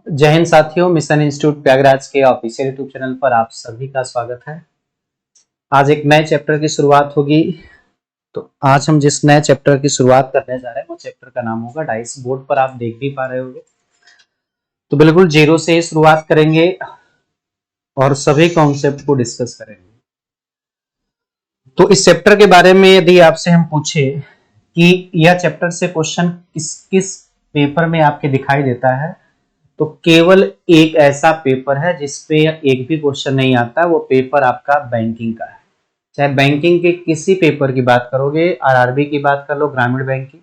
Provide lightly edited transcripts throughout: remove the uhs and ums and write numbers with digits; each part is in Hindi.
जय हिंद साथियों, मिशन इंस्टीट्यूट प्रयागराज के ऑफिशियल यूट्यूब चैनल पर आप सभी का स्वागत है। आज एक नए चैप्टर की शुरुआत होगी। तो आज हम जिस नए चैप्टर की शुरुआत करने जा रहे हैं वो चैप्टर का नाम होगा डाइस। बोर्ड पर आप देख भी पा रहे होंगे। तो बिल्कुल जीरो से ही शुरुआत करेंगे और सभी कॉन्सेप्ट को डिस्कस करेंगे। तो इस चैप्टर के बारे में यदि आपसे हम पूछे कि यह चैप्टर से क्वेश्चन किस किस पेपर में आपके दिखाई देता है, तो केवल एक ऐसा पेपर है जिसपे एक भी क्वेश्चन नहीं आता। वो पेपर आपका बैंकिंग का है। चाहे बैंकिंग के किसी पेपर की बात करोगे, आरआरबी की बात कर लो, ग्रामीण बैंक की,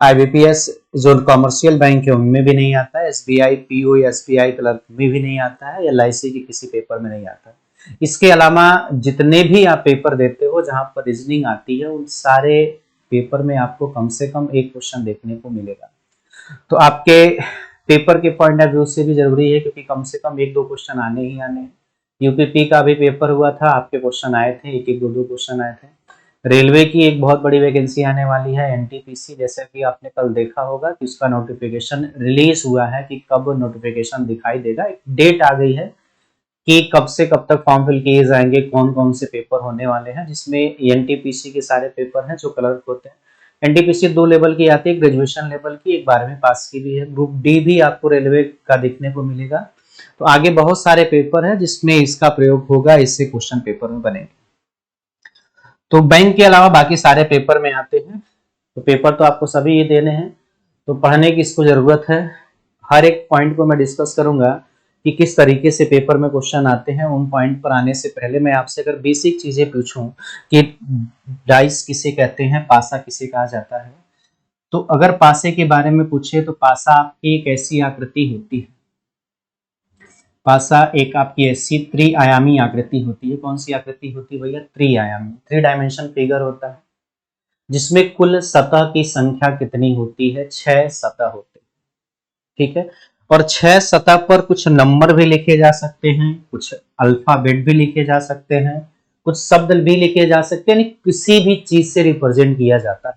आईबीपीएस जो कॉमर्शियल बैंक है उनमें भी नहीं आता है, एसबीआई पीओ या एसबीआई क्लर्क में भी नहीं आता है, एलआईसी के किसी पेपर में नहीं आता है। इसके अलावा जितने भी आप पेपर देते हो जहां पर रीजनिंग आती है, उन सारे पेपर में आपको कम से कम एक क्वेश्चन देखने को मिलेगा। तो आपके पेपर के पॉइंट ऑफ व्यू से भी जरूरी है, क्योंकि कम से कम एक दो क्वेश्चन आने ही आने हैं। यूपीपी का भी पेपर हुआ था, आपके क्वेश्चन आए थे, एक एक दो दो क्वेश्चन आए थे। रेलवे की एक बहुत बड़ी वैकेंसी आने वाली है, एनटीपीसी, जैसे कि आपने कल देखा होगा कि उसका नोटिफिकेशन रिलीज हुआ है कि कब नोटिफिकेशन दिखाई देगा। एक डेट आ गई है कि कब से कब तक फॉर्म फिल किए जाएंगे, कौन कौन से पेपर होने वाले हैं, जिसमें एनटीपीसी के सारे पेपर हैं जो क्लर्क होते हैं। एनटीपीसी दो लेवल की आती है, ग्रेजुएशन लेवल की, एक 12वीं पास की भी है। ग्रुप डी भी आपको रेलवे का देखने को मिलेगा। तो आगे बहुत सारे पेपर है जिसमें इसका प्रयोग होगा, इससे क्वेश्चन पेपर में बनेंगे। तो बैंक के अलावा बाकी सारे पेपर में आते हैं। तो पेपर तो आपको सभी ये देने हैं, तो पढ़ने की इसको जरूरत है। हर एक पॉइंट को मैं डिस्कस करूंगा कि किस तरीके से पेपर में क्वेश्चन आते हैं। उन पॉइंट पर आने से पहले मैं आपसे अगर बेसिक चीजें पूछूं कि डाइस किसे कहते हैं, पासा किसे कहा जाता है, तो अगर पासे के बारे में पूछे तो पासा आपकी एक ऐसी आकृति होती है। पासा एक आपकी ऐसी त्रिआयामी आकृति होती है। कौन सी आकृति होती है भैया? त्रिआयामी, थ्री डायमेंशन फिगर होता है, जिसमें कुल सतह की संख्या कितनी होती है? 6 सतह होते हैं। ठीक है। और 6 सतह पर कुछ नंबर भी लिखे जा सकते हैं, कुछ अल्फाबेट भी लिखे जा सकते हैं, कुछ शब्द भी लिखे जा सकते हैं, किसी भी चीज से रिप्रेजेंट किया जाता है।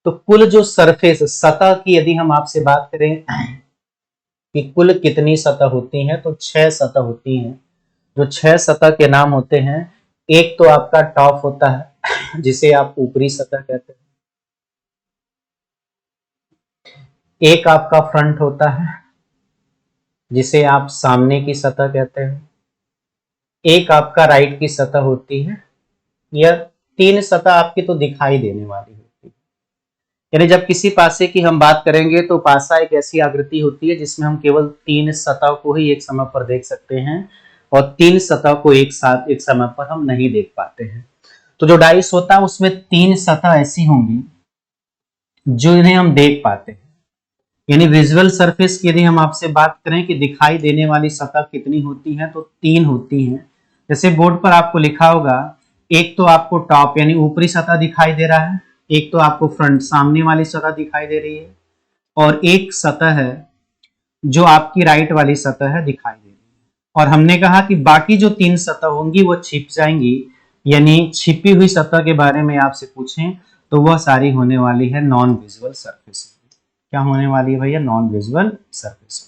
तो कुल जो सरफेस सतह की यदि हम आपसे बात करें कि कुल कितनी सतह होती हैं, तो 6 सतह होती हैं। जो 6 सतह के नाम होते हैं, एक तो आपका टॉप होता है जिसे आप ऊपरी सतह कहते हैं, एक आपका फ्रंट होता है जिसे आप सामने की सतह कहते हैं, एक आपका राइट की सतह होती है। यह 3 सतह आपकी तो दिखाई देने वाली होती है। यानी जब किसी पासे की हम बात करेंगे तो पासा एक ऐसी आकृति होती है जिसमें हम केवल 3 सतह को ही एक समय पर देख सकते हैं, और 3 सतह को एक साथ एक समय पर हम नहीं देख पाते हैं। तो जो डाइस होता है उसमें 3 सतह ऐसी होंगी जो इन्हें हम देख पाते हैं। यानी विजुअल सरफेस की यदि हम आपसे बात करें कि दिखाई देने वाली सतह कितनी होती है, तो 3 होती हैं। जैसे बोर्ड पर आपको लिखा होगा, एक तो आपको टॉप यानी ऊपरी सतह दिखाई दे रहा है, एक तो आपको फ्रंट सामने वाली सतह दिखाई दे रही है, और एक सतह है जो आपकी राइट वाली सतह है दिखाई दे रही है। और हमने कहा कि बाकी जो 3 सतह होंगी वो छिप जाएंगी। यानी छिपी हुई सतह के बारे में आपसे पूछें तो वह सारी होने वाली है नॉन विजुअल सरफेस। क्या होने वाली है भैया? Non visual surface.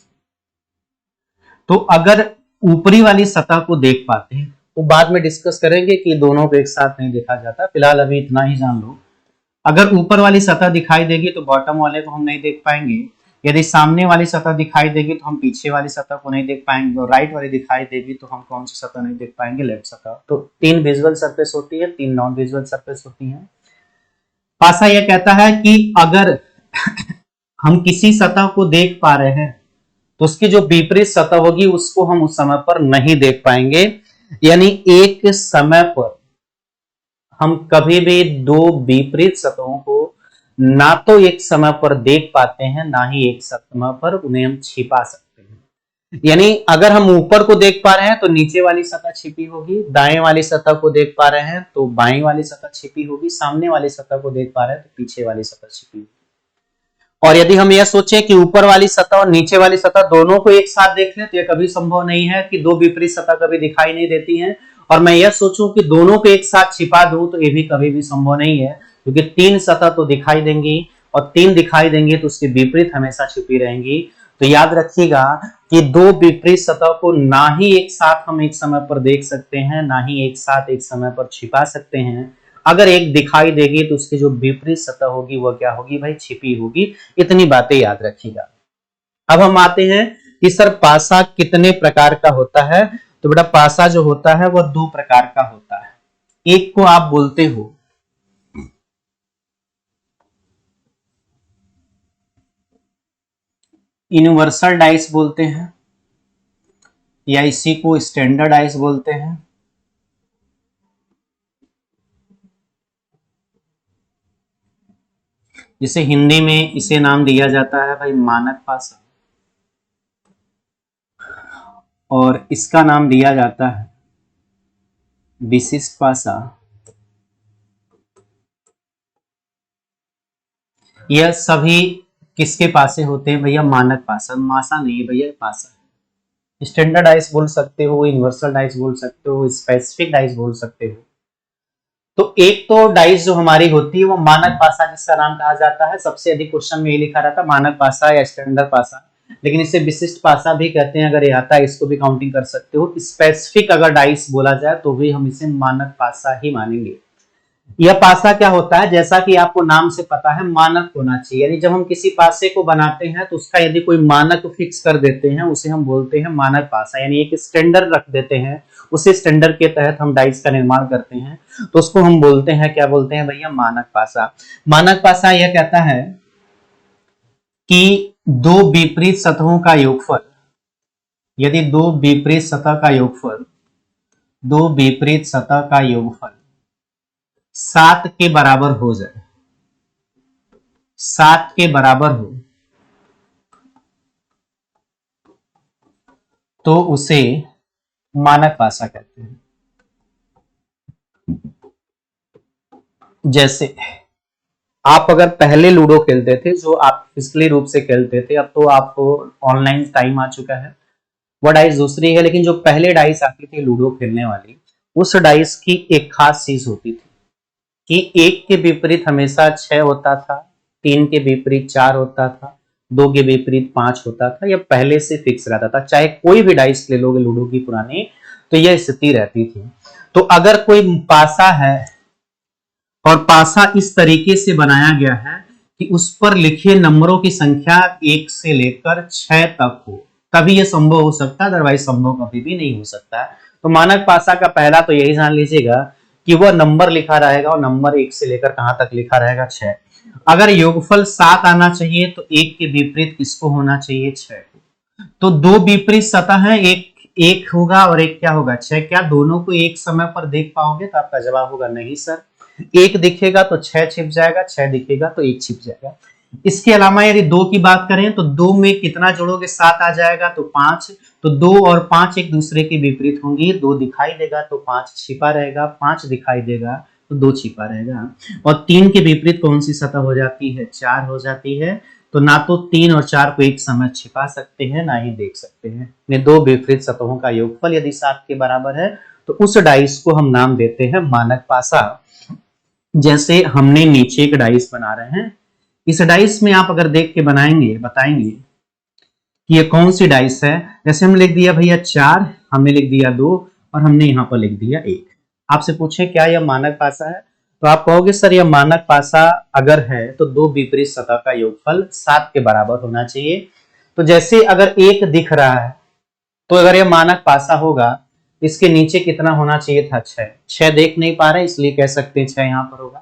तो अगर ऊपरी वाली सतह को देख पाते हैं, तो बाद में डिस्कस करेंगे कि दोनों को एक साथ नहीं देखा जाता, फिलहाल अभी इतना ही जान लो। अगर ऊपर वाली सतह दिखाई देगी तो बॉटम वाले को हम नहीं देख पाएंगे। यदि सामने वाली सतह दिखाई देगी तो हम पीछे वाली सतह को नहीं देख पाएंगे, और राइट वाली दिखाई देगी तो हम कौन सी सतह नहीं देख पाएंगे? लेफ्ट सतह। तो 3 विजुअल सरफेस होती है, 3 नॉन विजुअल सरफेस होती है। पासा यह कहता है कि अगर हम किसी सतह को देख पा रहे हैं तो उसकी जो विपरीत सतह होगी उसको हम उस समय पर नहीं देख पाएंगे। यानी एक समय पर हम कभी भी दो विपरीत सतहों को ना तो एक समय पर देख पाते हैं, ना ही एक समय पर उन्हें हम छिपा सकते हैं। यानी अगर हम ऊपर को देख पा रहे हैं तो नीचे वाली सतह छिपी होगी, दाएं वाली सतह को देख पा रहे हैं तो बाएं वाली सतह छिपी होगी, सामने वाली सतह को देख पा रहे हैं तो पीछे वाली सतह छिपी होगी। और यदि हम यह सोचें कि ऊपर वाली सतह और नीचे वाली सतह दोनों को एक साथ देख लें, तो यह कभी संभव नहीं है कि दो विपरीत सतह कभी दिखाई नहीं देती हैं। और मैं यह सोचूं कि दोनों को एक साथ छिपा दूं, तो यह भी कभी भी संभव नहीं है, क्योंकि 3 सतह तो दिखाई देंगी, और 3 दिखाई देंगी तो उसकी विपरीत हमेशा छिपी रहेंगी। तो याद रखिएगा कि दो विपरीत सतह को ना ही एक साथ हम एक समय पर देख सकते हैं, ना ही एक साथ एक समय पर छिपा सकते हैं। अगर एक दिखाई देगी तो उसकी जो विपरीत सतह होगी वह क्या होगी भाई, छिपी होगी। इतनी बातें याद रखिएगा। अब हम आते हैं कि सर पासा कितने प्रकार का होता है। तो बेटा पासा जो होता है वह दो प्रकार का होता है। एक को आप बोलते हो यूनिवर्सल डाइस बोलते हैं, या इसी को स्टैंडर्ड डाइस बोलते हैं। जिसे हिंदी में इसे नाम दिया जाता है भाई मानक पासा, और इसका नाम दिया जाता है विशिष्ट पासा। यह सभी किसके पासे होते हैं भैया, मानक पासा। मासा नहीं है भैया, पासा। स्टैंडर्ड डाइस बोल सकते हो, यूनिवर्सल डाइस बोल सकते हो, स्पेसिफिक डाइस बोल सकते हो। तो एक तो डाइस जो हमारी होती है वो मानक पासा जिसका नाम कहा जाता है। सबसे अधिक क्वेश्चन में ये लिखा रहता है मानक पासा या स्टैंडर्ड पासा, लेकिन इसे विशिष्ट पासा भी कहते हैं। अगर ये आता है इसको भी काउंटिंग कर सकते हो। स्पेसिफिक अगर डाइस बोला जाए तो भी हम इसे मानक पासा ही मानेंगे। यह पासा क्या होता है, जैसा कि आपको नाम से पता है मानक होना चाहिए। यानी जब हम किसी पासे को बनाते हैं तो उसका यदि कोई मानक फिक्स कर देते हैं उसे हम बोलते हैं मानक पासा। यानी एक स्टैंडर्ड रख देते हैं, उसी स्टैंडर्ड के तहत हम डाइस का निर्माण करते हैं, तो उसको हम बोलते हैं, क्या बोलते हैं भैया, मानक पासा। मानक पासा यह कहता है कि दो विपरीत सतहों का योगफल, यदि दो विपरीत सतह का योगफल 7 के बराबर हो जाए, 7 के बराबर हो, तो उसे मानक पासा कहते हैं। जैसे आप अगर पहले लूडो खेलते थे, जो आप फिजिकली रूप से खेलते थे, अब तो आपको ऑनलाइन टाइम आ चुका है, वह डाइस दूसरी है। लेकिन जो पहले डाइस आती थी लूडो खेलने वाली, उस डाइस की एक खास चीज होती थी कि एक के विपरीत हमेशा 6 होता था, 3 के विपरीत 4 होता था, 2 के विपरीत 5 होता था। यह पहले से फिक्स रहता था। चाहे कोई भी डाइस ले लोगे लूडो की पुरानी, तो यह स्थिति रहती थी। तो अगर कोई पासा है और पासा इस तरीके से बनाया गया है कि उस पर लिखे नंबरों की संख्या 1 से लेकर 6 तक हो, तभी यह संभव हो सकता है, अदरवाइज संभव कभी भी नहीं हो सकता है। तो मानक पासा का पहला तो यही जान लीजिएगा कि वह नंबर लिखा रहेगा, और नंबर 1 से लेकर कहां तक लिखा रहेगा, 6। अगर योगफल 7 आना चाहिए तो 1 के विपरीत किसको होना चाहिए, 6 को। तो दो विपरीत सतह है, एक एक होगा और एक क्या होगा, 6। क्या दोनों को एक समय पर देख पाओगे, तो आपका जवाब होगा नहीं सर। एक दिखेगा तो 6 छिप जाएगा, 6 दिखेगा तो 1 छिप जाएगा। इसके अलावा यदि 2 की बात करें तो 2 में कितना जोड़ोगे, 7 आ जाएगा, तो 5। तो 2 और 5 एक दूसरे के विपरीत होंगी। 2 दिखाई देगा तो 5 छिपा रहेगा, 5 दिखाई देगा तो 2 छिपा रहेगा। और 3 के विपरीत कौन सी सतह हो जाती है, 4 हो जाती है। तो ना तो 3 और 4 को एक समय छिपा सकते हैं, ना ही देख सकते हैं। ने दो विपरीत सतहों का योगफल यदि 7 के बराबर है तो उस डाइस को हम नाम देते हैं मानक पासा। जैसे हमने नीचे एक डाइस बना रहे हैं, इस डाइस में आप अगर देख के बनाएंगे, बताएंगे कि ये कौन सी डाइस है। जैसे हम लिख दिया भैया 4, हमने लिख दिया 2, और हमने यहां पर लिख दिया 1। आपसे पूछे क्या यह मानक पासा है, तो आप कहोगे सर यह मानक पासा अगर है तो दो विपरीत सतह का योगफल 7 के बराबर होना चाहिए। तो जैसे अगर 1 दिख रहा है, तो अगर यह मानक पासा होगा, इसके नीचे कितना होना चाहिए था, 6। 6 देख नहीं पा रहे इसलिए कह सकते हैं 6 यहां पर होगा।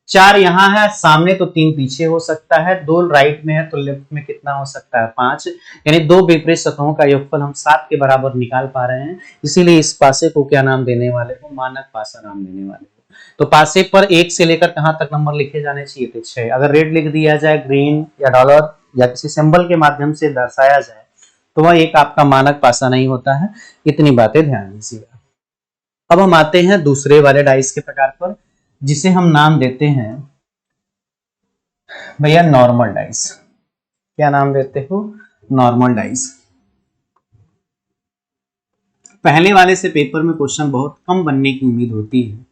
4 यहां है सामने, तो 3 पीछे हो सकता है। 2 राइट में है तो लेफ्ट में कितना हो सकता है, 5। यानी दो विपरीत सतहों का योगफल हम 7 के बराबर निकाल पा रहे हैं। इसीलिए इस पासे को क्या नाम देने वाले हो, मानक पासा नाम देने वाले हो। तो पासे पर 1 से लेकर कहां तक नंबर लिखे जाने चाहिए थे, 6। अगर रेड लिख दिया जाए, ग्रीन या डॉलर या किसी सिंबल के माध्यम से दर्शाया जाए, तो वह एक आपका मानक पासा नहीं होता है। इतनी बातें ध्यान दीजिएगा। अब हम आते हैं दूसरे वाले डाइस के प्रकार पर, जिसे हम नाम देते हैं भैया नॉर्मल डाइस। क्या नाम देते हो, नॉर्मल डाइस। पहले वाले से पेपर में क्वेश्चन बहुत कम बनने की उम्मीद होती है।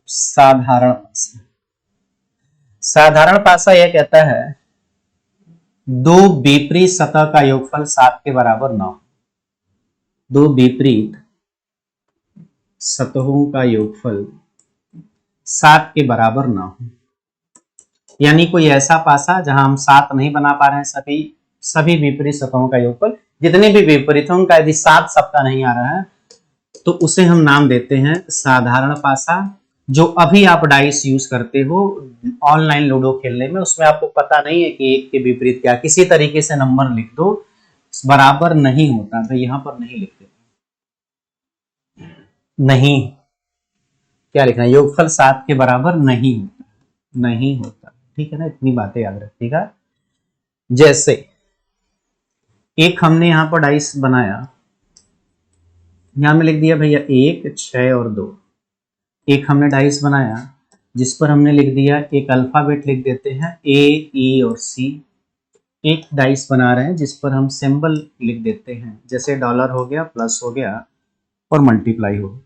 साधारण पासा। साधारण पासा यह कहता है दो विपरीत सतह का योगफल 7 के बराबर न हो। दो विपरीत सतहों का योगफल 7 के बराबर न हो, यानी कोई ऐसा पासा जहां हम 7 नहीं बना पा रहे हैं, सभी विपरीत सतहों का योगफल जितने भी विपरीत हों का यदि 7 सबका नहीं आ रहा है तो उसे हम नाम देते हैं साधारण पासा। जो अभी आप डाइस यूज करते हो ऑनलाइन लूडो खेलने में, उसमें आपको पता नहीं है कि एक के विपरीत क्या, किसी तरीके से नंबर लिख दो, बराबर नहीं होता, तो यहां पर नहीं लिखते, नहीं क्या लिखना, योगफल 7 के बराबर नहीं होता, नहीं होता, ठीक है ना, इतनी बातें याद रखिएगा। जैसे एक हमने यहां पर डाइस बनाया, यहां में लिख दिया भैया 1, 6 और 2। एक हमने डाइस बनाया जिस पर हमने लिख दिया एक अल्फाबेट लिख देते हैं ए, ई और सी। एक डाइस बना रहे हैं जिस पर हम सिंबल लिख देते हैं, जैसे डॉलर हो गया, प्लस हो गया और मल्टीप्लाई हो गया।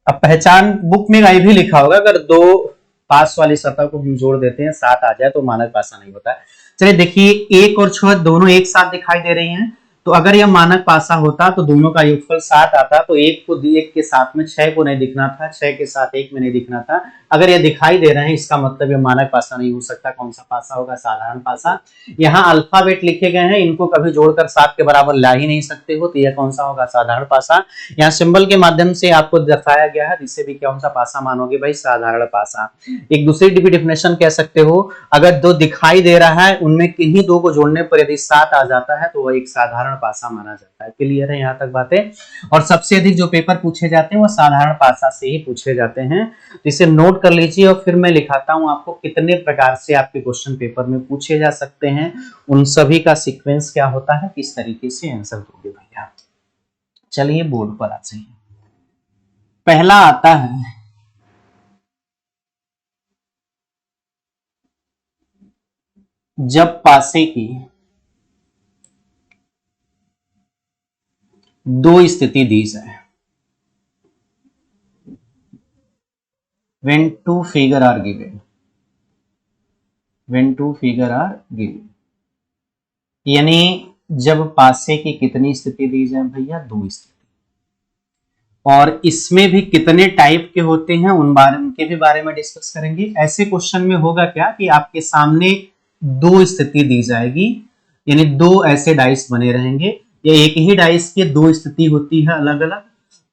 अब पहचान बुक में आई भी लिखा होगा, अगर दो पास वाली सतह को हम जोड़ देते हैं 7 आ जाए तो मानक पासा नहीं होता है। चलिए देखिए 1 और 6 दोनों एक साथ दिखाई दे रही हैं, तो अगर यह मानक पासा होता तो दोनों का योगफल 7 आता, तो एक को 1 के साथ में 6 को नहीं दिखना था, 6 के साथ 1 में नहीं दिखना था। अगर यह दिखाई दे रहे हैं इसका मतलब यह मानक पासा नहीं हो सकता। कौन सा पासा होगा, साधारण पासा। यहाँ अल्फाबेट लिखे गए हैं, इनको कभी जोड़कर 7 के बराबर ला ही नहीं सकते हो, तो यह कौन सा होगा, साधारण पासा। यहाँ सिंबल के माध्यम से आपको दर्शाया गया है, जिससे भी कौन सा पासा मानोगे भाई, साधारण पासा। एक दूसरी डिफिनेशन कह सकते हो, अगर दो दिखाई दे रहा है उनमें किन्हीं दो को जोड़ने पर यदि 7 आ जाता है तो वह एक साधारण पासा माना जाता है। क्लियर है यहाँ तक बातें। और सबसे अधिक जो पेपर पूछे जाते हैं वो साधारण पासा से ही पूछे जाते हैं, तो इसे नोट कर लीजिए। और फिर मैं लिखाता हूं आपको कितने प्रकार से आपके क्वेश्चन पेपर में पूछे जा सकते हैं, उन सभी का सीक्वेंस क्या होता है, किस तरीके से आंसर दोगे भैया। चलिए बोर्ड पर आते हैं। पहला आता है जब पासे की दो स्थिति दी जाए, when two figure are given, when two figure are given, यानी जब पासे की कितनी स्थिति दी जाए भैया, दो स्थिति। और इसमें भी कितने टाइप के होते हैं उनके भी बारे में डिस्कस करेंगे। ऐसे क्वेश्चन में होगा क्या कि आपके सामने दो स्थिति दी जाएगी, यानी दो ऐसे डाइस बने रहेंगे, या एक ही डाइस की दो स्थिति होती है अलग अलग,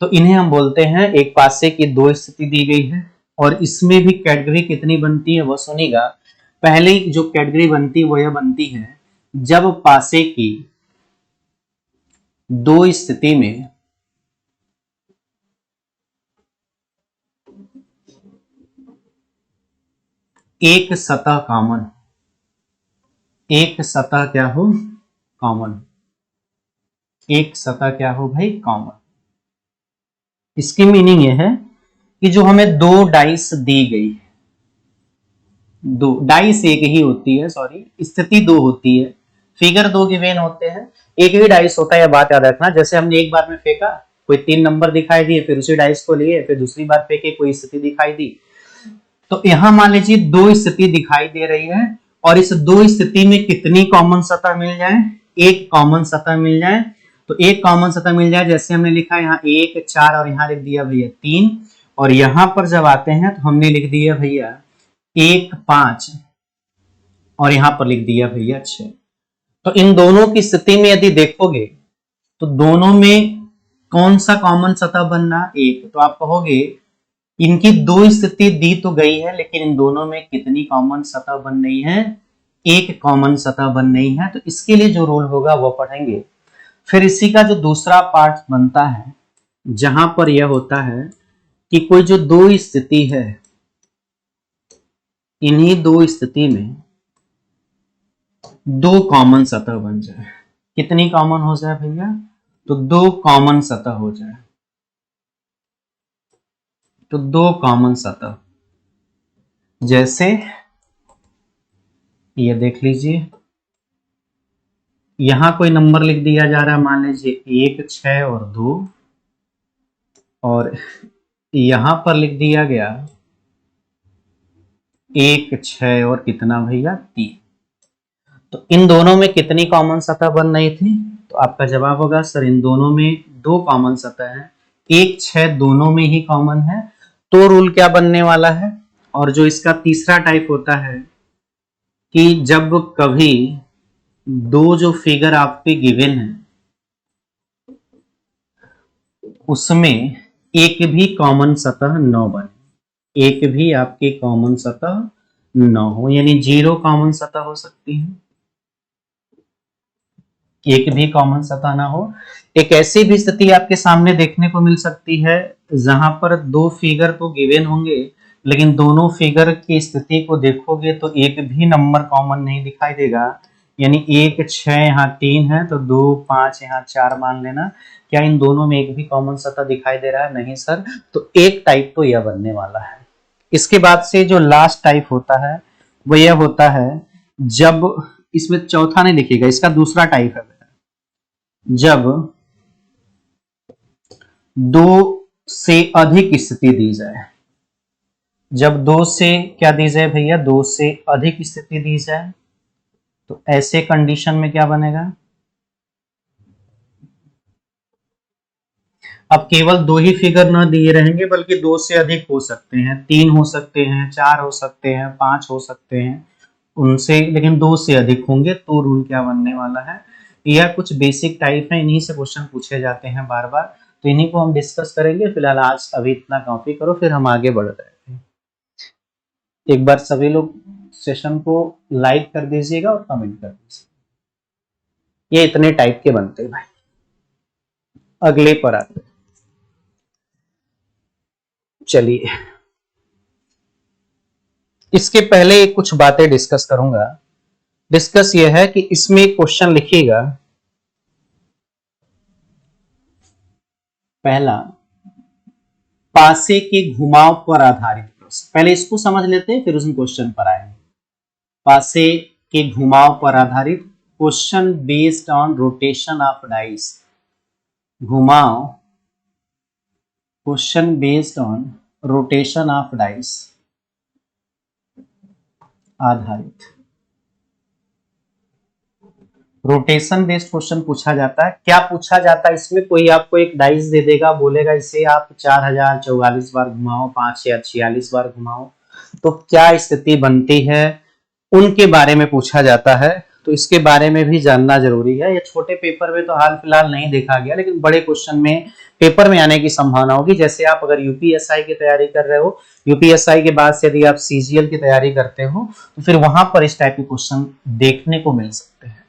तो इन्हें हम बोलते हैं एक पासे की दो स्थिति दी गई है। और इसमें भी कैटेगरी कितनी बनती है वो सुनिएगा। पहले जो कैटेगरी बनती है वो यह बनती है जब पासे की दो स्थिति में एक सतह कॉमन, एक सतह क्या हो, कॉमन, एक सतह क्या हो भाई, कॉमन। इसकी मीनिंग यह है कि जो हमें दो डाइस दी गई है, दो डाइस एक ही होती है, सॉरी स्थिति दो होती है, फिगर दो गिवन होते हैं, एक ही डाइस होता है, यह बात याद रखना। जैसे हमने एक बार में फेंका, कोई 3 नंबर दिखाई दिए, फिर उसी डाइस को लिए, फिर दूसरी बार फेंके, कोई स्थिति दिखाई दी, तो यहां मान लीजिए दो स्थिति दिखाई दे रही है, और इस दो स्थिति में कितनी कॉमन सतह मिल जाए, एक कॉमन सतह मिल जाए, तो एक कॉमन सतह मिल जाए। जैसे हमने लिखा यहाँ 1, 4 और यहाँ लिख दिया भैया 3, और यहां पर जब आते हैं तो हमने लिख दिया भैया 1, 5 और यहां पर लिख दिया भैया 6। तो इन दोनों की स्थिति में यदि देखोगे तो दोनों में कौन सा कॉमन सतह बनना, एक। तो आप कहोगे इनकी दो स्थिति दी तो गई है, लेकिन इन दोनों में कितनी कॉमन सतह बन रही है, एक कॉमन सतह बन रही है। तो इसके लिए जो रूल होगा वो पढ़ेंगे। फिर इसी का जो दूसरा पार्ट बनता है, जहां पर यह होता है कि कोई जो दो स्थिति है, इन्हीं दो स्थिति में दो कॉमन सतह बन जाए। कितनी कॉमन हो जाए भैया, तो दो कॉमन सतह हो जाए, तो दो कॉमन सतह। जैसे ये देख लीजिए, यहां कोई नंबर लिख दिया जा रहा है, मान लीजिए 1, 6 और 2, और यहां पर लिख दिया गया 1 6 और कितना भैया 3। तो इन दोनों में कितनी कॉमन सतह बन रही थी? तो आपका जवाब होगा सर इन दोनों में 2 कॉमन सतह है, 1 6 दोनों में ही कॉमन है। तो रूल क्या बनने वाला है? और जो इसका तीसरा टाइप होता है कि जब कभी दो जो फिगर आपके गिवन है उसमें एक भी कॉमन सतह न बने, एक भी आपकी कॉमन सतह न हो, यानी 0 कॉमन सतह हो सकती है, एक भी कॉमन सतह ना हो। एक ऐसी भी स्थिति आपके सामने देखने को मिल सकती है जहां पर दो फिगर तो गिवन होंगे लेकिन दोनों फिगर की स्थिति को देखोगे तो एक भी नंबर कॉमन नहीं दिखाई देगा, यानी 1 6 यहाँ 3 है तो 2 5 यहाँ 4 मान लेना। क्या इन दोनों में एक भी कॉमन सतह दिखाई दे रहा है? नहीं सर। तो एक टाइप तो यह बनने वाला है। इसके बाद से जो लास्ट टाइप होता है वो यह होता है जब, इसमें चौथा नहीं लिखेगा, इसका दूसरा टाइप है जब दो से अधिक स्थिति दी जाए। जब दो से क्या दी जाए भैया? 2 से अधिक स्थिति दी जाए तो ऐसे कंडीशन में क्या बनेगा? अब केवल 2 ही फिगर ना दिए रहेंगे बल्कि 2 से अधिक हो सकते हैं, 3 हो सकते हैं, 4 हो सकते हैं, 5 हो सकते हैं उनसे, लेकिन 2 से अधिक होंगे। तो रूल क्या बनने वाला है? यह कुछ बेसिक टाइप है, इन्हीं से क्वेश्चन पूछे जाते हैं बार बार, तो इन्हीं को हम डिस्कस करेंगे। फिलहाल आज अभी इतना कॉपी करो, फिर हम आगे बढ़ रहे हैं। एक बार सभी लोग सेशन को लाइक कर दीजिएगा और कमेंट कर दीजिएगा। ये इतने टाइप के बनते हैं भाई। अगले पर आते हैं। चलिए, इसके पहले कुछ बातें डिस्कस करूंगा। डिस्कस यह है कि इसमें एक क्वेश्चन लिखिएगा, पहला पासे के घुमाव पर आधारित प्रश्न। पहले इसको समझ लेते हैं फिर उस क्वेश्चन पर आएंगे। पासे के घुमाव पर आधारित question based on rotation of dice. घुमाव, question based on rotation of dice आधारित। रोटेशन बेस्ड क्वेश्चन पूछा जाता है। क्या पूछा जाता है इसमें? कोई आपको एक डाइस दे देगा, बोलेगा इसे आप 4044 बार घुमाओ, 5046 बार घुमाओ, तो क्या स्थिति बनती है उनके बारे में पूछा जाता है। तो इसके बारे में भी जानना जरूरी है। ये छोटे पेपर में तो हाल फिलहाल नहीं देखा गया, लेकिन बड़े क्वेश्चन में पेपर में आने की संभावना होगी। जैसे आप अगर यूपीएसआई की तैयारी कर रहे हो, यूपीएसआई के बाद से यदि आप सीजीएल की तैयारी करते हो तो फिर वहां पर इस टाइप के क्वेश्चन देखने को मिल सकते हैं।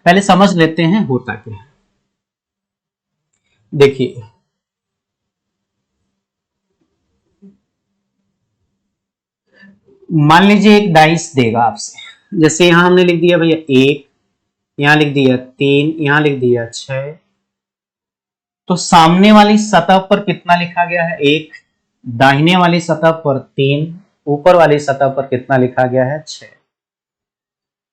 पहले समझ लेते हैं होता क्या है। देखिए, मान लीजिए एक डाइस देगा आपसे, जैसे यहां हमने लिख दिया भैया 1, यहां लिख दिया 3, यहां लिख दिया 6, तो सामने वाली सतह पर कितना लिखा गया है? 1, दाहिने वाली सतह पर 3, ऊपर वाली सतह पर कितना लिखा गया है? 6।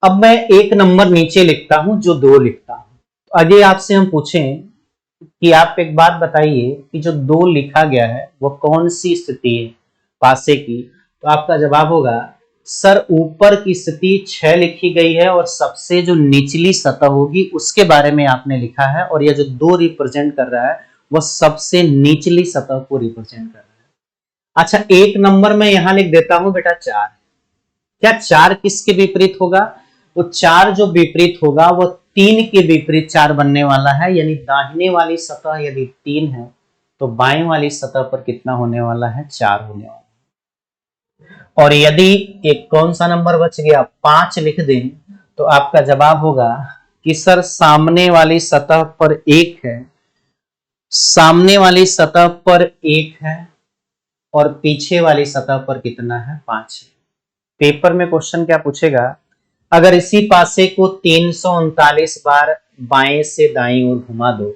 अब मैं एक नंबर नीचे लिखता हूं जो 2 लिखता हूं। आगे आपसे हम पूछें कि आप एक बात बताइए कि जो 2 लिखा गया है वो कौन सी स्थिति है पासे की, तो आपका जवाब होगा सर ऊपर की स्थिति 6 लिखी गई है और सबसे जो निचली सतह होगी उसके बारे में आपने लिखा है, और यह जो 2 रिप्रेजेंट कर रहा है वह सबसे निचली सतह को रिप्रेजेंट कर रहा है। अच्छा, एक नंबर में यहां लिख देता हूं बेटा 4। क्या 4 किसके विपरीत होगा? तो 4 जो विपरीत होगा वो 3 के विपरीत 4 बनने वाला है, यानी दाहिने वाली सतह यदि 3 है तो बाएं वाली सतह पर कितना होने वाला है? 4 होने वाला है। और यदि एक कौन सा नंबर बच गया? 5 लिख दें तो आपका जवाब होगा कि सर सामने वाली सतह पर 1 है, सामने वाली सतह पर 1 है और पीछे वाली सतह पर कितना है? 5 है। पेपर में क्वेश्चन क्या पूछेगा? अगर इसी पासे को 339 बार बाएं से दाईं ओर घुमा दो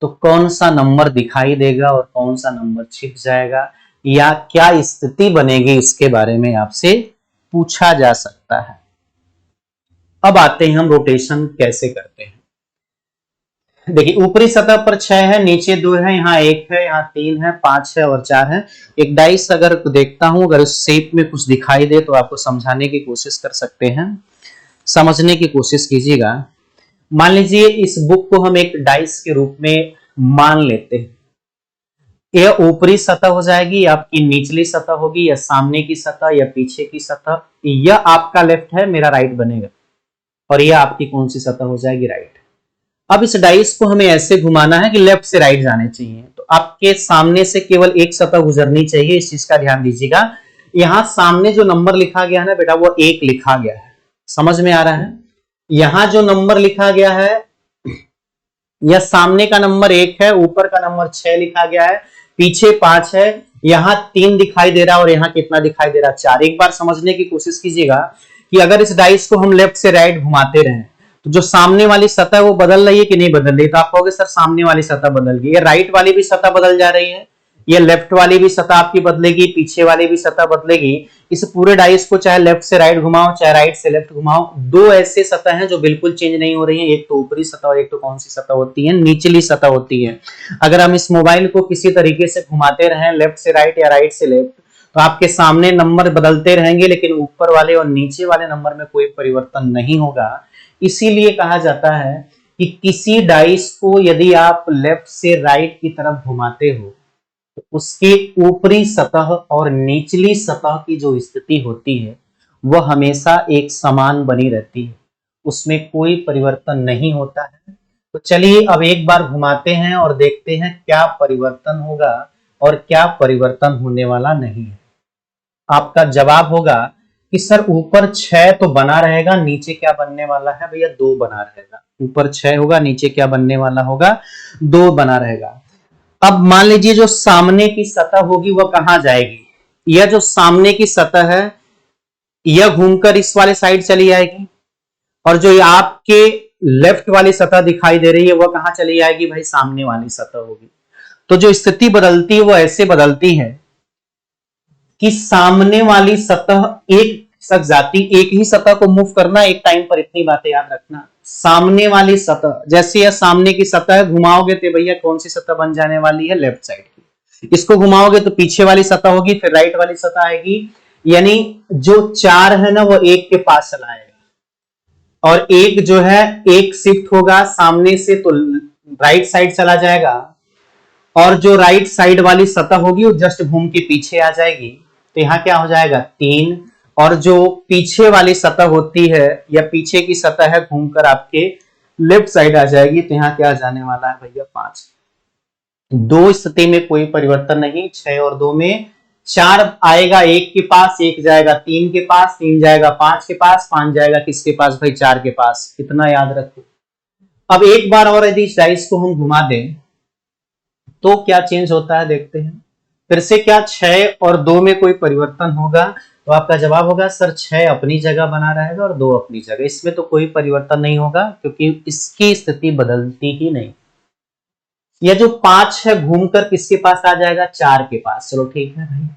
तो कौन सा नंबर दिखाई देगा और कौन सा नंबर छिप जाएगा, या क्या स्थिति बनेगी, इसके बारे में आपसे पूछा जा सकता है। अब आते हैं हम रोटेशन कैसे करते हैं। देखिए ऊपरी सतह पर 6 है, नीचे 2 है, यहाँ 1 है, यहाँ 3 है, 5 है और 4 है। एक डाइस अगर देखता हूं, अगर उस शेप में कुछ दिखाई दे तो आपको समझाने की कोशिश कर सकते हैं, समझने की कोशिश कीजिएगा। मान लीजिए इस बुक को हम एक डाइस के रूप में मान लेते हैं। यह ऊपरी सतह हो जाएगी, आपकी निचली सतह होगी, या सामने की सतह या पीछे की सतह। यह आपका लेफ्ट है, मेरा राइट बनेगा, और यह आपकी कौन सी सतह हो जाएगी, राइट। अब इस डाइस को हमें ऐसे घुमाना है कि लेफ्ट से राइट जाने चाहिए, तो आपके सामने से केवल एक सतह गुजरनी चाहिए, इस चीज का ध्यान दीजिएगा। यहां सामने जो नंबर लिखा गया है ना बेटा, वो 1 लिखा गया है, समझ में आ रहा है। यहां जो नंबर लिखा गया है, यह सामने का नंबर 1 है, ऊपर का नंबर 6 लिखा गया है, पीछे 5 है, यहाँ 3 दिखाई दे रहा है और यहाँ कितना दिखाई दे रहा है, 4। एक बार समझने की कोशिश कीजिएगा कि अगर इस डाइस को हम लेफ्ट से राइट घुमाते रहे तो जो सामने वाली सतह वो बदल रही है कि नहीं बदल रही, तो आप कहोगे सर सामने वाली सतह बदल गई, ये राइट वाली भी सतह बदल जा रही है, ये लेफ्ट वाली भी सतह आपकी बदलेगी, पीछे वाली भी सतह बदलेगी। इस पूरे डाइस को चाहे लेफ्ट से राइट घुमाओ, चाहे राइट से लेफ्ट घुमाओ, दो ऐसे सतह हैं जो बिल्कुल चेंज नहीं हो रही हैं, एक तो ऊपरी सतह और एक तो कौन सी सतह होती है, निचली सतह होती है। अगर हम इस मोबाइल को किसी तरीके से घुमाते रहें लेफ्ट से राइट या राइट से लेफ्ट, तो आपके सामने नंबर बदलते रहेंगे, लेकिन ऊपर वाले और नीचे वाले नंबर में कोई परिवर्तन नहीं होगा। इसीलिए कहा जाता है कि किसी डाइस को यदि आप लेफ्ट से राइट की तरफ घुमाते हो तो उसके ऊपरी सतह और निचली सतह की जो स्थिति होती है वह हमेशा एक समान बनी रहती है, उसमें कोई परिवर्तन नहीं होता है। तो चलिए अब एक बार घुमाते हैं और देखते हैं क्या परिवर्तन होगा और क्या परिवर्तन होने वाला नहीं है। आपका जवाब होगा कि सर ऊपर 6 तो बना रहेगा, नीचे क्या बनने वाला है भैया, 2 बना रहेगा। ऊपर 6 होगा, नीचे क्या बनने वाला होगा, 2 बना रहेगा। अब मान लीजिए जो सामने की सतह होगी वह कहां जाएगी, यह जो सामने की सतह है यह घूमकर इस वाले साइड चली जाएगी, और जो आपके लेफ्ट वाली सतह दिखाई दे रही है वह कहां चली जाएगी भाई, सामने वाली सतह होगी। तो जो स्थिति बदलती है वो ऐसे बदलती है कि सामने वाली सतह एक सक जाती, एक ही सतह को मूव करना एक टाइम पर, इतनी बातें याद रखना। सामने वाली सतह, जैसे यह सामने की सतह है, घुमाओगे तो भैया कौन सी सतह बन जाने वाली है, लेफ्ट साइड की। इसको घुमाओगे तो पीछे वाली सतह होगी, फिर राइट वाली सतह आएगी, यानी जो 4 है ना वो 1 के पास चला आएगा, और एक जो है एक शिफ्ट होगा सामने से तो राइट साइड चला जाएगा, और जो राइट साइड वाली सतह होगी वो जस्ट घूम के पीछे आ जाएगी, तो यहाँ क्या हो जाएगा 3, और जो पीछे वाली सतह होती है या पीछे की सतह है घूमकर आपके लेफ्ट साइड आ जाएगी, तो यहाँ क्या जाने वाला है भैया 5। दो स्थिति में कोई परिवर्तन नहीं, 6 और 2 में। 4 आएगा 1 के पास, 1 जाएगा 3 के पास, 3 जाएगा 5 के पास, 5 जाएगा किसके पास भाई, 4 के पास। इतना याद रखो। अब एक बार और यदि इस डाइस को हम घुमा दें तो क्या चेंज होता है देखते हैं। फिर से क्या 6 और 2 में कोई परिवर्तन होगा, तो आपका जवाब होगा सर 6 अपनी जगह बना रहेगा और 2 अपनी जगह, इसमें तो कोई परिवर्तन नहीं होगा क्योंकि इसकी स्थिति बदलती ही नहीं। यह जो 5 है घूमकर किसके पास आ जाएगा, 4 के पास। चलो ठीक है भाई,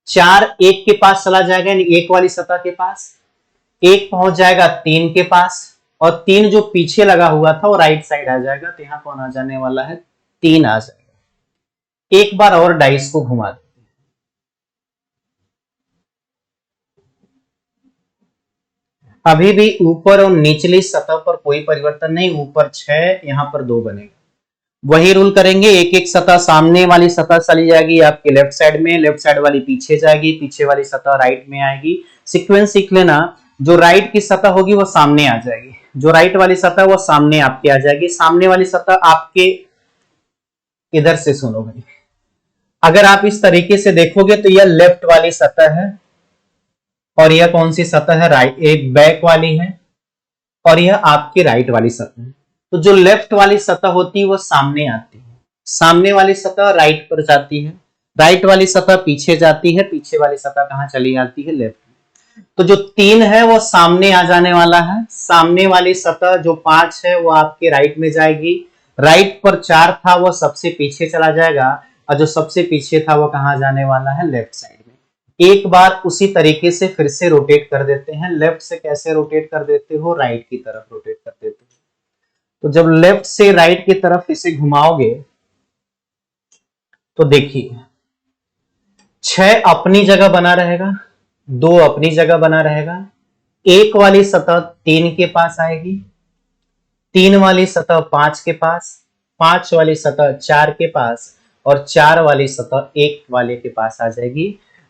4 1 के पास चला जाएगा, यानी 1 वाली सतह के पास, 1 पहुंच जाएगा 3 के पास, और 3 जो पीछे लगा हुआ था वो राइट साइड आ जाएगा, तो यहां कौन आ जाने वाला है, 3 आ जाएगा। एक बार और डाइस को घुमा देते हैं। अभी भी ऊपर और निचली सतह पर कोई परिवर्तन नहीं, ऊपर 6 यहां पर 2 बनेगा। वही रूल करेंगे, एक एक सतह, सामने वाली सतह चली जाएगी आपके लेफ्ट साइड में, लेफ्ट साइड वाली पीछे जाएगी, पीछे वाली सतह राइट में आएगी। सीक्वेंस सीख लेना, जो राइट की सतह होगी वो सामने आ जाएगी, जो राइट वाली सतह वो सामने आपके आ जाएगी। सामने वाली सतह आपके इधर से सुनो भाई, अगर आप इस तरीके से देखोगे तो यह लेफ्ट वाली सतह है, और यह कौन सी सतह है, राइट, एक बैक वाली है, और यह आपकी राइट वाली सतह है। तो जो लेफ्ट वाली सतह होती है वो सामने आती है, सामने वाली सतह राइट पर जाती है, राइट वाली सतह पीछे जाती है, पीछे वाली सतह कहां चली जाती है, लेफ्ट में। तो जो 3 है वो सामने आ जाने वाला है, सामने वाली सतह जो 5 है वो आपके राइट में जाएगी, राइट पर 4 था वो सबसे पीछे चला जाएगा, और जो सबसे पीछे था वो कहां जाने वाला है, लेफ्ट साइड में। एक बार उसी तरीके से फिर से रोटेट कर देते हैं, लेफ्ट से कैसे रोटेट कर देते हो, राइट की तरफ रोटेट कर देते हो। तो जब लेफ्ट से राइट की तरफ इसे घुमाओगे तो देखिए 6 अपनी जगह बना रहेगा, 2 अपनी जगह बना रहेगा, एक वाली सतह 3 के पास आएगी, 3 वाली सतह 5 के पास, 5 वाली सतह 4 के पास और 4 वाली सतह 1 वाले के पास आ जाएगी।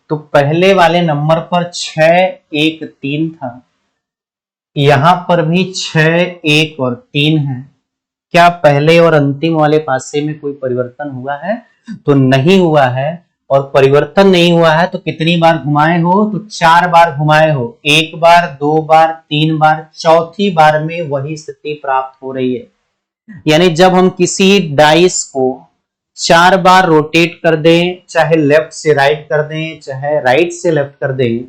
तो पहले वाले नंबर पर 6 1 3 था, यहां पर भी 6 1 और 3 है। क्या पहले और अंतिम वाले पासे में कोई परिवर्तन हुआ है? तो नहीं हुआ है। और परिवर्तन नहीं हुआ है तो कितनी बार घुमाए हो? तो 4 बार घुमाए हो, 1 बार, 2 बार, 3 बार, चौथी बार में वही स्थिति प्राप्त हो रही है। यानी जब हम किसी डाइस को 4 बार रोटेट कर दें, चाहे लेफ्ट से राइट कर दें, चाहे राइट से लेफ्ट कर दें,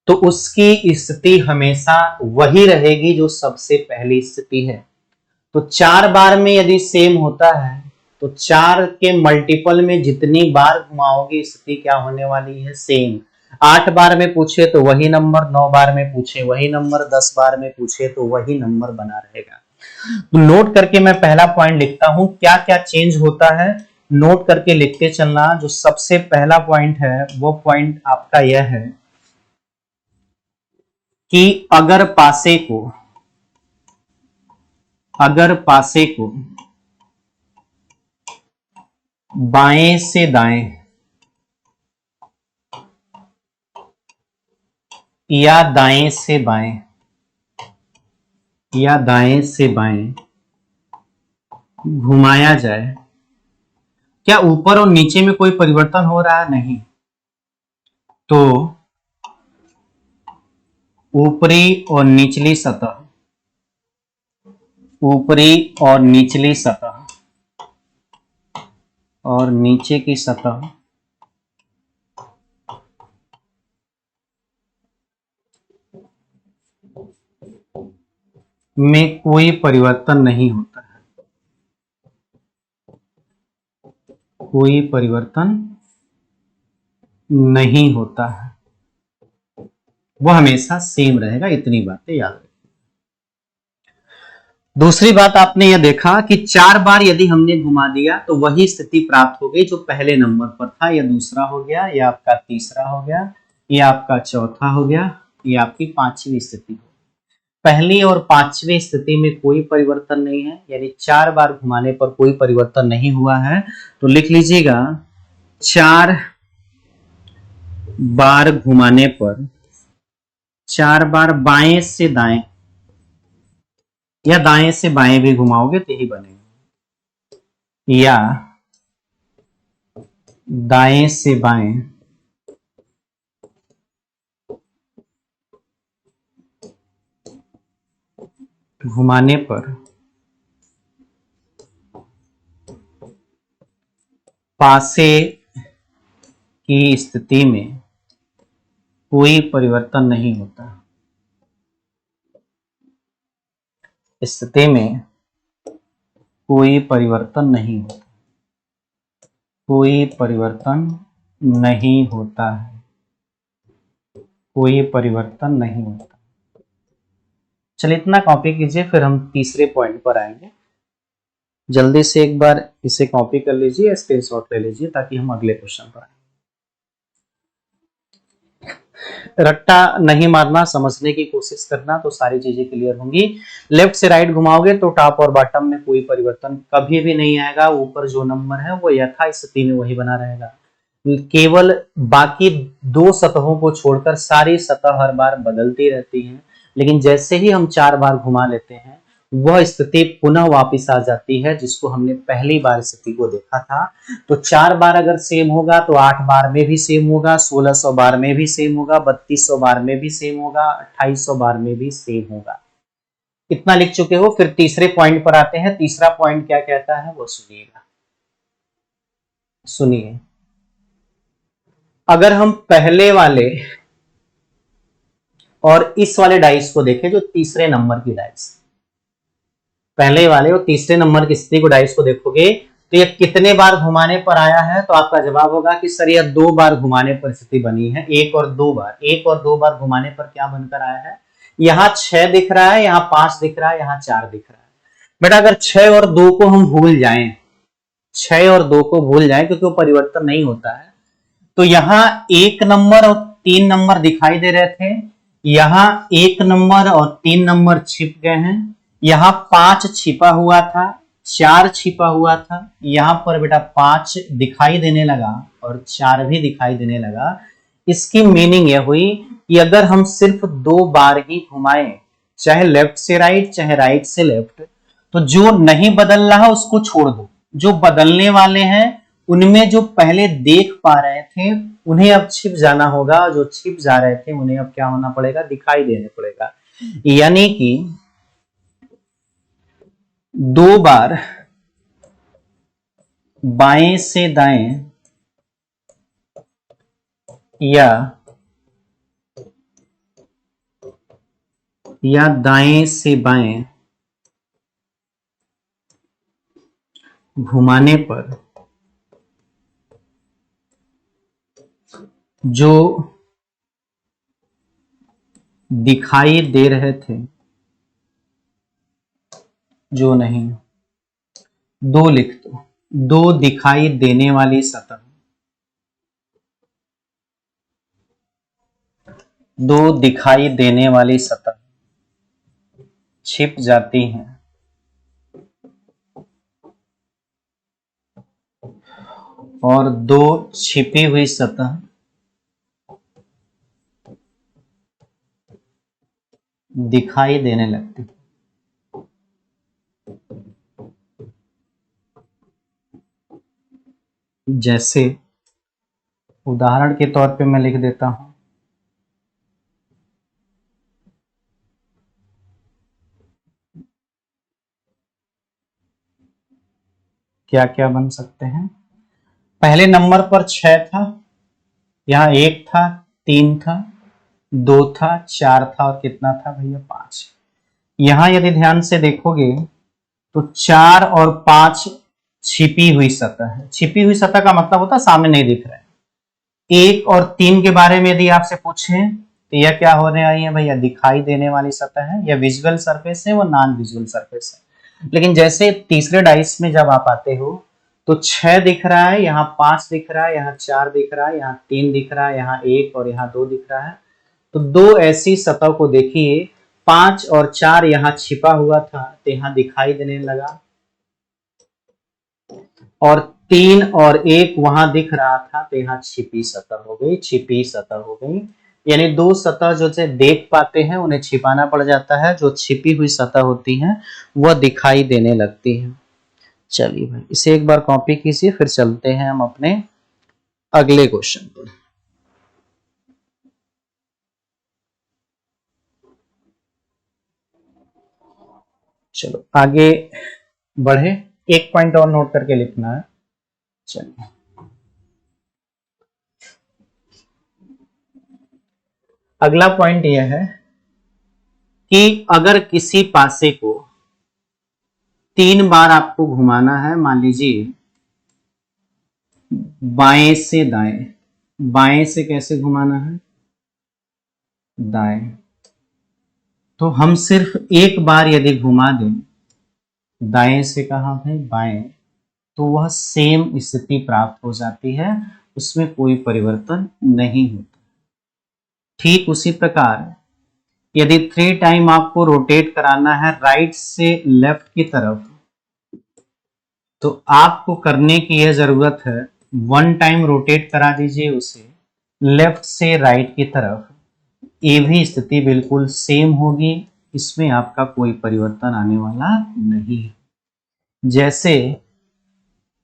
तो उसकी स्थिति हमेशा वही रहेगी जो सबसे पहली स्थिति है। तो 4 बार में यदि सेम होता है तो 4 के मल्टीपल में जितनी बार घुमाओगे स्थिति क्या होने वाली है? सेम। 8 बार में पूछे तो वही नंबर, 9 बार में पूछे वही नंबर, 10 बार में पूछे तो वही नंबर बना रहेगा। तो नोट करके मैं पहला पॉइंट लिखता हूं, क्या क्या चेंज होता है नोट करके लिखते चलना। जो सबसे पहला पॉइंट है वो पॉइंट आपका यह है कि अगर पासे को बाएं से दाएं या दाएं से बाएं या दाएं से बाएं घुमाया जाए, क्या ऊपर और नीचे में कोई परिवर्तन हो रहा है? नहीं। तो ऊपरी और निचली सतह और नीचे की सतह में कोई परिवर्तन नहीं होता है, कोई परिवर्तन नहीं होता है, वो हमेशा सेम रहेगा। इतनी बातें याद रखें। दूसरी बात आपने यह देखा कि 4 बार यदि हमने घुमा दिया तो वही स्थिति प्राप्त हो गई जो पहले नंबर पर था। यह दूसरा हो गया, यह आपका तीसरा हो गया, यह आपका चौथा हो गया, यह आपकी 5वीं स्थिति हो। पहली और 5वीं स्थिति में कोई परिवर्तन नहीं है, यानी 4 बार घुमाने पर कोई परिवर्तन नहीं हुआ है। तो लिख लीजिएगा 4 बार घुमाने पर, 4 बार बाएं से दाएं या दाएं से बाएं भी घुमाओगे तो यही बनेगा, या दाएं से बाएं घुमाने पर पासे की स्थिति में कोई परिवर्तन नहीं होता। स्थिति में कोई परिवर्तन नहीं होता, कोई परिवर्तन नहीं होता है, कोई परिवर्तन नहीं होता। चलिए इतना कॉपी कीजिए, फिर हम तीसरे पॉइंट पर आएंगे। जल्दी से एक बार इसे कॉपी कर लीजिए, स्क्रीनशॉट ले लीजिए ताकि हम अगले क्वेश्चन पर आए। रट्टा नहीं मारना, समझने की कोशिश करना, तो सारी चीजें क्लियर होंगी। लेफ्ट से राइट घुमाओगे तो टॉप और बॉटम में कोई परिवर्तन कभी भी नहीं आएगा। ऊपर जो नंबर है वो यथास्थिति में वही बना रहेगा। केवल बाकी 2 सतहों को छोड़कर सारी सतह हर बार बदलती रहती हैं, लेकिन जैसे ही हम 4 बार घुमा लेते हैं वह स्थिति पुनः वापस आ जाती है जिसको हमने पहली बार स्थिति को देखा था। तो 4 बार अगर सेम होगा तो 8 बार में भी सेम होगा, 1600 बार में भी सेम होगा, 3200 बार में भी सेम होगा, 2800 बार में भी सेम होगा। इतना लिख चुके हो। फिर तीसरे पॉइंट पर आते हैं। तीसरा पॉइंट क्या कहता है वो सुनिएगा, सुनिए। अगर हम पहले वाले और इस वाले डाइस को देखें, जो तीसरे नंबर की डाइस, पहले वाले और तीसरे नंबर की स्थिति को डाइस को देखोगे तो ये कितने बार घुमाने पर आया है? तो आपका जवाब होगा कि सर यह 2 बार घुमाने पर स्थिति बनी है। 1 और 2 बार, 1 और 2 बार घुमाने पर क्या बनकर आया है? यहाँ 6 दिख रहा है, यहाँ 5 दिख रहा है, यहाँ 4 दिख रहा है। बेटा अगर 6 और 2 को हम भूल जाएं, 6 और 2 को भूल जाएं क्योंकि वो परिवर्तन नहीं होता है, तो यहां 1 नंबर और 3 नंबर दिखाई दे रहे थे, यहां 1 नंबर और 3 नंबर छिप गए हैं, यहां 5 छिपा हुआ था, 4 छिपा हुआ था, यहां पर बेटा 5 दिखाई देने लगा और 4 भी दिखाई देने लगा। इसकी मीनिंग यह हुई कि अगर हम सिर्फ 2 बार ही घुमाएं, चाहे लेफ्ट से राइट चाहे राइट से लेफ्ट, तो जो नहीं बदल रहा उसको छोड़ दो, जो बदलने वाले हैं उनमें जो पहले देख पा रहे थे उन्हें अब छिप जाना होगा, जो छिप जा रहे थे उन्हें अब क्या होना पड़ेगा, दिखाई देने पड़ेगा। यानी कि 2 बार बाएं से दाएं या दाएं से बाएं घुमाने पर जो दिखाई दे रहे थे, जो नहीं, 2 लिख दो, 2 दिखाई देने वाली सतह, 2 दिखाई देने वाली सतह छिप जाती हैं और 2 छिपी हुई सतह दिखाई देने लगती। जैसे उदाहरण के तौर पे मैं लिख देता हूं, क्या क्या बन सकते हैं। पहले नंबर पर 6 था, यहां 1 था, 3 था, 2 था, 4 था और कितना था भैया 5। यहां यदि ध्यान से देखोगे तो 4 और 5 छिपी हुई सतह है। छिपी हुई सतह का मतलब होता है सामने नहीं दिख रहा है। 1 और 3 के बारे में यदि आपसे पूछे तो यह क्या होने आई है भैया, दिखाई देने वाली सतह है, या विजुअल सरफेस है, वो नॉन विजुअल सरफेस है। लेकिन जैसे तीसरे डाइस में जब आप आते हो तो 6 दिख रहा है, यहाँ 5 दिख रहा है, यहाँ 4 दिख रहा है, यहाँ 3 दिख रहा है, यहाँ 1 और यहाँ 2 दिख रहा है। तो 2 ऐसी सतह को देखिए, 5 और 4 यहाँ छिपा हुआ था तो यहाँ दिखाई देने लगा, और 3 और 1 वहां दिख रहा था तो यहाँ छिपी सतह हो गई, छिपी सतह हो गई। यानी 2 सतह जो से देख पाते हैं उन्हें छिपाना पड़ जाता है, जो छिपी हुई सतह होती है वह दिखाई देने लगती है। चलिए भाई इसे एक बार कॉपी कीजिए, फिर चलते हैं हम अपने अगले क्वेश्चन पर। चलो आगे बढ़े, एक पॉइंट और नोट करके लिखना है। चलिए अगला पॉइंट यह है कि अगर किसी पासे को 3 बार आपको घुमाना है, मान लीजिए बाएं से दाएं, बाएं से कैसे घुमाना है, दाएं, तो हम सिर्फ एक बार यदि घुमा दें दाएं से, कहा भाई बाएं, तो वह सेम स्थिति प्राप्त हो जाती है, उसमें कोई परिवर्तन नहीं होता। ठीक उसी प्रकार यदि 3 टाइम आपको रोटेट कराना है राइट से लेफ्ट की तरफ, तो आपको करने की यह जरूरत है 1 टाइम रोटेट करा दीजिए उसे लेफ्ट से राइट की तरफ, ये भी स्थिति बिल्कुल सेम होगी, इसमें आपका कोई परिवर्तन आने वाला नहीं है। जैसे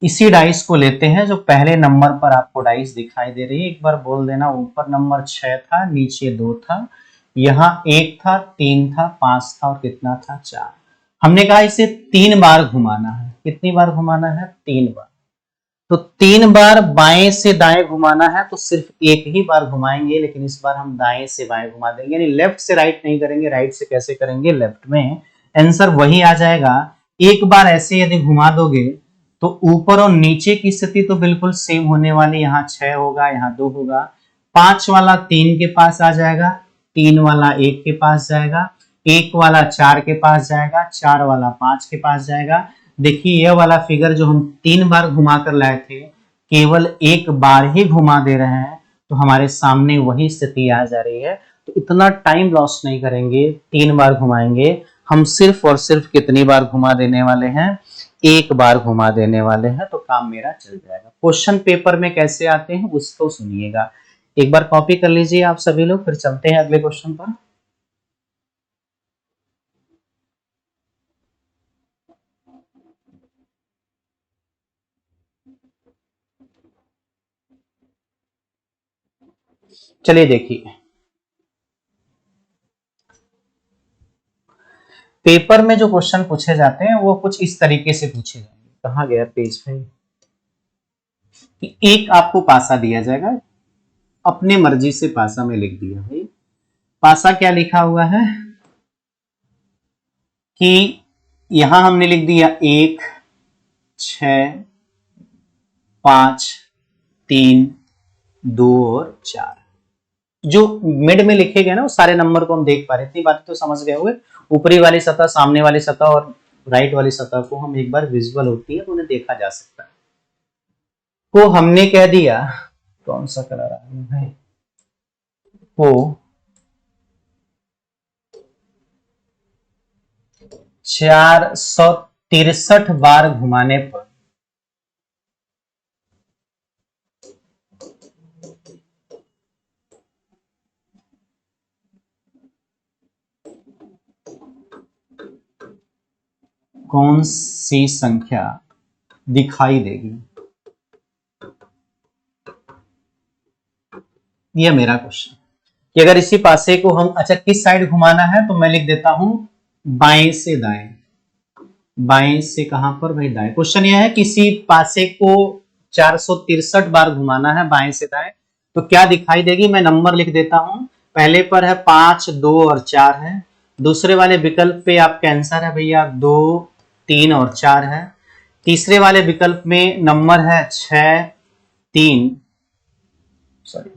इसी डाइस को लेते हैं, जो पहले नंबर पर आपको डाइस दिखाई दे रही है, एक बार बोल देना, ऊपर नंबर 6 था, नीचे 2 था, यहाँ 1 था, 3 था, 5 था और कितना था 4। हमने कहा इसे 3 बार घुमाना है, कितनी बार घुमाना है, 3 बार। तो 3 बार बाएं से दाएं घुमाना है तो सिर्फ एक ही बार घुमाएंगे, लेकिन इस बार हम दाएं से बाएं घुमा देंगे, यानी लेफ्ट से राइट नहीं करेंगे। राइट से कैसे करेंगे, लेफ्ट में आंसर वही आ जाएगा। एक बार ऐसे यदि घुमा दोगे तो ऊपर और नीचे की स्थिति तो बिल्कुल सेम होने वाली, यहाँ 6 होगा, यहाँ 2 होगा, 5 वाला 3 के पास आ जाएगा, 3 वाला 1 के पास जाएगा, एक वाला 4 के पास जाएगा, 4 वाला 5 के पास जाएगा। देखिए यह वाला फिगर जो हम 3 बार घुमा कर लाए थे, केवल एक बार ही घुमा दे रहे हैं, तो हमारे सामने वही स्थिति आ जा रही है। तो इतना टाइम लॉस नहीं करेंगे, 3 बार घुमाएंगे हम, सिर्फ और सिर्फ कितनी बार घुमा देने वाले हैं, एक बार घुमा देने वाले हैं, तो काम मेरा चल जाएगा। क्वेश्चन पेपर में कैसे आते हैं उसको सुनिएगा, एक बार कॉपी कर लीजिए आप सभी लोग, फिर चलते हैं अगले क्वेश्चन पर। चलिए देखिए, पेपर में जो क्वेश्चन पूछे जाते हैं वो कुछ इस तरीके से पूछे जाएंगे। कहाँ गया पेज पे, कि एक आपको पासा दिया जाएगा, अपने मर्जी से पासा में लिख दिया भाई। पासा क्या लिखा हुआ है कि यहां हमने लिख दिया 1, 6, 5, 3, 2 और 4। जो मिड में लिखे गए ना वो सारे नंबर को हम देख पा रहे, इतनी बात तो समझ गए होंगे। ऊपरी वाली सतह, सामने वाली सतह और राइट वाली सतह को हम एक बार विजुअल होती है तो उन्हें देखा जा सकता है। को हमने कह दिया, कौन सा कलर आ रहा है, को 463 बार घुमाने पर कौन सी संख्या दिखाई देगी, यह मेरा क्वेश्चन। कि अगर इसी पासे को हम, अच्छा किस साइड घुमाना है, तो मैं लिख देता हूं बाएं से दाएं। बाएं से कहां पर भाई, दाएं। क्वेश्चन यह है किसी पासे को 463 बार घुमाना है बाएं से दाएं, तो क्या दिखाई देगी, मैं नंबर लिख देता हूं। पहले पर है 5, 2 और 4 है। दूसरे वाले विकल्प पे आपका आंसर है भैया 2, 3 और 4 है। तीसरे वाले विकल्प में नंबर है 6, 3, सॉरी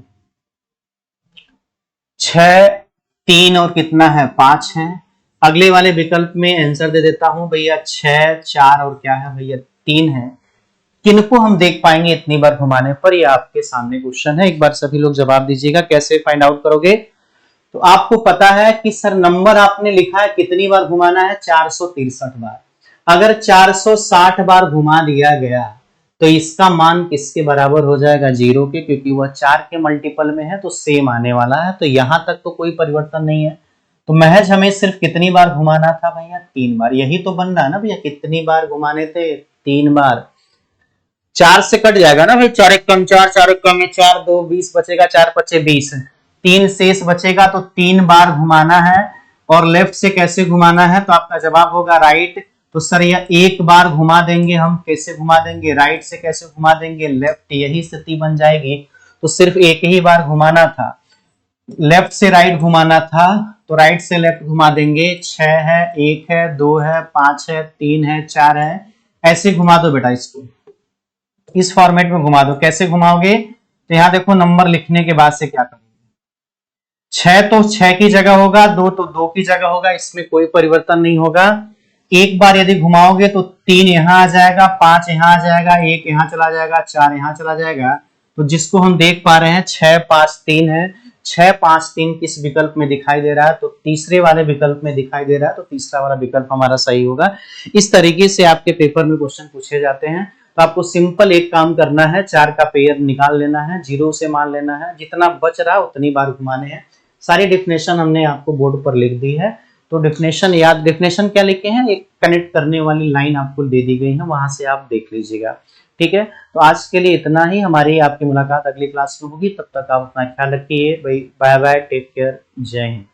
6, 3 और कितना है 5 है। अगले वाले विकल्प में आंसर दे देता हूं भैया 6, 4 और क्या है भैया 3 है। किनको हम देख पाएंगे इतनी बार घुमाने पर, ये आपके सामने क्वेश्चन है। एक बार सभी लोग जवाब दीजिएगा, कैसे फाइंड आउट करोगे। तो आपको पता है कि सर नंबर आपने लिखा है कितनी बार घुमाना है, 463 बार। अगर 460 बार घुमा दिया गया तो इसका मान किसके बराबर हो जाएगा, 0 के, क्योंकि वह 4 के मल्टीपल में है तो सेम आने वाला है। तो यहां तक तो कोई परिवर्तन नहीं है। तो महज हमें सिर्फ कितनी बार घुमाना था भैया, 3 बार। यही तो बन रहा है ना भैया, कितनी बार घुमाने थे, 3 बार। 4 से कट जाएगा ना भाई, 4 एक कम 4, 4 एक कम में 4, 2 20 बचेगा, 4 पचे 20, 3 शेष बचेगा। तो 3 बार घुमाना है। और लेफ्ट से कैसे घुमाना है, तो आपका जवाब होगा राइट। तो सर यह एक बार घुमा देंगे हम, कैसे घुमा देंगे, राइट से कैसे घुमा देंगे, लेफ्ट, यही स्थिति बन जाएगी। तो सिर्फ एक ही बार घुमाना था, लेफ्ट से राइट घुमाना था, तो राइट से लेफ्ट घुमा देंगे। 6 है, 1 है, 2 है, 5 है, 3 है, 4 है, ऐसे घुमा दो बेटा इसको, इस फॉर्मेट में घुमा दो। कैसे घुमाओगे, तो यहां देखो नंबर लिखने के बाद से क्या करोगे, 6 तो 6 की जगह होगा, 2 तो 2 की जगह होगा, इसमें कोई परिवर्तन नहीं होगा। एक बार यदि घुमाओगे तो 3 यहां आ जाएगा, 5 यहां आ जाएगा, 1 यहां चला जाएगा, 4 यहां चला जाएगा। तो जिसको हम देख पा रहे हैं 6, 5, 3 है। 6, 5, 3 किस विकल्प में दिखाई दे रहा है, तो तीसरे वाले विकल्प में दिखाई दे रहा है। तो तीसरा वाला विकल्प हमारा सही होगा। इस तरीके से आपके पेपर में क्वेश्चन पूछे जाते हैं। तो आपको सिंपल एक काम करना है, 4 का पेयर निकाल लेना है, 0 से मान लेना है, जितना बच रहा उतनी बार घुमाने हैं। सारी डेफिनेशन हमने आपको बोर्ड पर लिख दी है। तो डेफिनेशन याद, डेफिनेशन क्या लिखे हैं, एक कनेक्ट करने वाली लाइन आपको दे दी गई है, वहां से आप देख लीजिएगा। ठीक है, तो आज के लिए इतना ही। हमारी आपकी मुलाकात अगली क्लास में होगी, तब तक आप अपना ख्याल रखिए। बाय बाय, टेक केयर, जय हिंद।